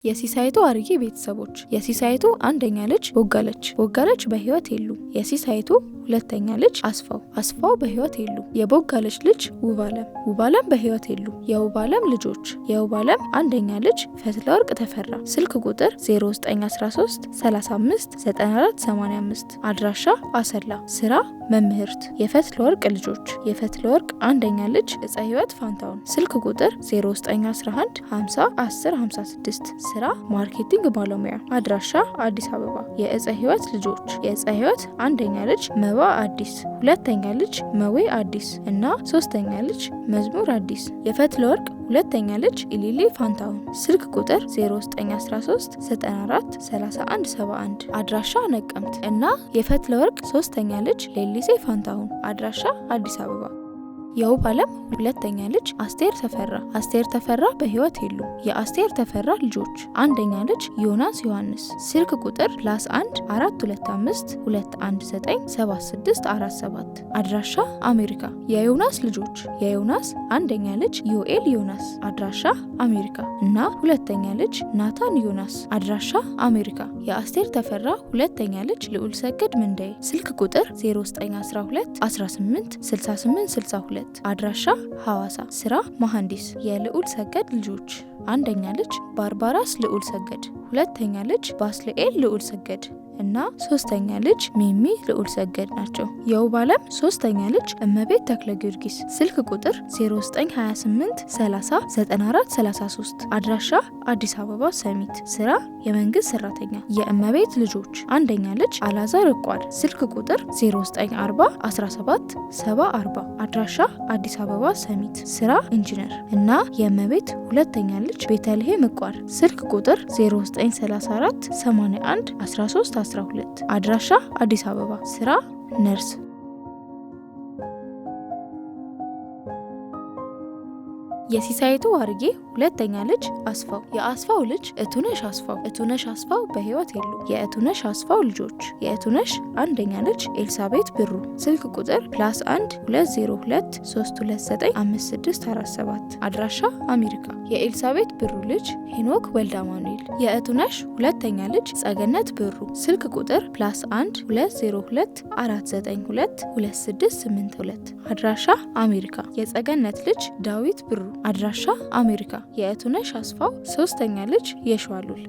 የሲሳይቱ አርጌ ቤተሰቦች የሲሳይቱ አንደኛ ልጅ ቦጋለች በህይወት የሉ። የሲሳይቱ ሁለተኛ ልጅ አስፋው በህይወት የሉ። የቦጋለች ልጅ ውባለም በህይወት የሉ። የውባለም ልጆች የውባለም አንደኛ ልጅ ፈትለወርቅ ተፈራ። ስልክ ቁጥር 0913 35 94 85 አድራሻ አሰላ። ስራ መምህርት። የፈትለወርቅ ልጆች የፈትለወርቅ አንደኛ ልጅ እፀ ህይወት ፋንታውን። ስልክ ቁጥር 0911 50 10 56 ስራ ማርኬቲንግ ባለሙያ። አድራሻ አዲስ አበባ። የእፀ ህይወት ልጆች የእፀ ህይወት አንደኛ ልጅ መባ አዲስ፣ ሁለተኛ ልጅ መዌ አዲስ እና ሶስተኛ ልጅ መዝሙር አዲስ። የፈትለወርቅ ሁለተኛ ልጅ ኢሊሊ ፋንታውን። ስልክ ቁጥር 0913 94 31 71 አድራሻ ነቀምት እና የፈትለወርቅ ሶስተኛ ልጅ ሌሊሴ ፋንታውን። አድራሻ አዲስ አበባ። የውባለም ሁለተኛ ልጅ አስቴር ተፈራ በህይወት የሉ። የአስቴር ተፈራ ልጆች አንደኛ ልጅ ዮናስ ዮሐንስ። ስልክ ቁጥር +1 425 219 7647 አድራሻ አሜሪካ። የዮናስ ልጆች የዮናስ አንደኛ ልጅ ዮኤል ዮናስ። አድራሻ አሜሪካ እና ሁለተኛ ልጅ ናታን ዮናስ። አድራሻ አሜሪካ። የአስቴር ተፈራ ሁለተኛ ልጅ ልዑል ሰገድ ምንዳይ። ስልክ ቁጥር 0912 18 68 62 አድራሻ ሐዋሳ። ስራ መሐንዲስ። የልዑል ሰገድ ልጆች አንደኛ ልጅ ባርባራስ ልዑል ሰገድ፣ ሁለተኛ ልጅ ባስልኤል ልዑል ሰገድ እና ሶስተኛ ልጅ ሚሚ ልዑል ሰገድ ናቸው። የውባለም ሶስተኛ ልጅ እመቤት ተክለ ጊዮርጊስ። ስልክ ቁጥር 0928 30 94 33 አድራሻ አዲስ አበባ ሰሚት። ስራ የመንግስት ሰራተኛ። የእመቤት ልጆች አንደኛ ልጅ አላዛር እቋል። ስልክ ቁጥር 0940 17 70 አድራሻ አዲስ አበባ ሰሚት። ስራ ኢንጂነር እና የእመቤት ሁለተኛ ልጅ ቤተልሔም እቋል። ስልክ ቁጥር 0934 81 13 12 አድራሻ አዲስ አበባ። ስራ ነርስ። የሲሳይቱ አርጌ ሁለተኛ ልጅ አስፋው። የአስፋው ልጅ እቱነሽ አስፋው በህይወት የሉ። የእቱነሽ አስፋው ልጆች የእቱነሽ አንደኛ ልጅ ኤልሳቤት ብሩ። ስልክ ቁጥር +1 202 329 5647 አድራሻ አሜሪካ። የኤልሳቤት ብሩ ልጅ ሄኖክ ወልዳማኑኤል። የእቱነሽ ሁለተኛ ልጅ ጸገነት ብሩ። ስልክ ቁጥር +1 202 492 2682 አድራሻ አሜሪካ። የጸገነት ልጅ ዳዊት ብሩ። አድራሻ አሜሪካ። የእቱነሽ አስፋው ሶስተኛ ልጅ የሸዋሉል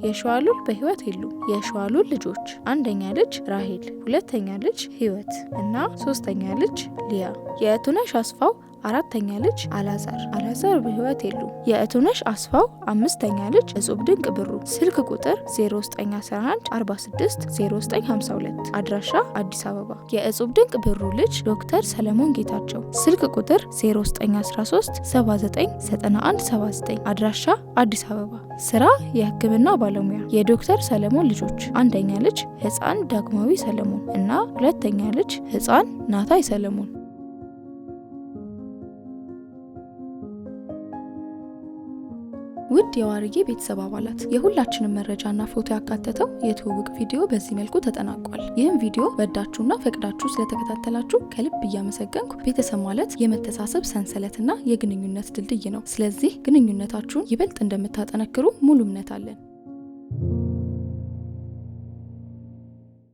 በህይወት የሉ። የሸዋሉል ልጆች አንደኛ ልጅ ራሄል፣ ሁለተኛ ልጅ ህይወት እና ሶስተኛ ልጅ ሊያ። የእቱነሽ አስፋው አራተኛ ልጅ አላዛር በህይወት የሉ። የእቱነሽ አስፋው አምስተኛ ልጅ እጹብ ድንቅ ብሩ። ስልክ ቁጥር 0911 46 0952 አድራሻ አዲስ አበባ። የእጹብ ድንቅ ብሩ ልጅ ዶክተር ሰለሞን ጌታቸው። ስልክ ቁጥር 0913 79 91 79 አድራሻ አዲስ አበባ። ስራ የህክምና ባለሙያ። የዶክተር ሰለሞን ልጆች አንደኛ ልጅ ህፃን ዳግማዊ ሰለሞን እና ሁለተኛ ልጅ ህፃን ናታይ ሰለሞን። ውድ የዋርጌ ቤተሰብ አባላት የሁላችንም መረጃና ፎቶ ያካተተው የትውውቅ ቪዲዮ በዚህ መልኩ ተጠናቋል። ይህም ቪዲዮ ወዳችሁና ፈቅዳችሁ ስለተከታተላችሁ ከልብ እያመሰገንኩ፣ ቤተሰብ ማለት የመተሳሰብ ሰንሰለትና የግንኙነት ድልድይ ነው። ስለዚህ ግንኙነታችሁን ይበልጥ እንደምታጠነክሩ ሙሉ እምነት አለን።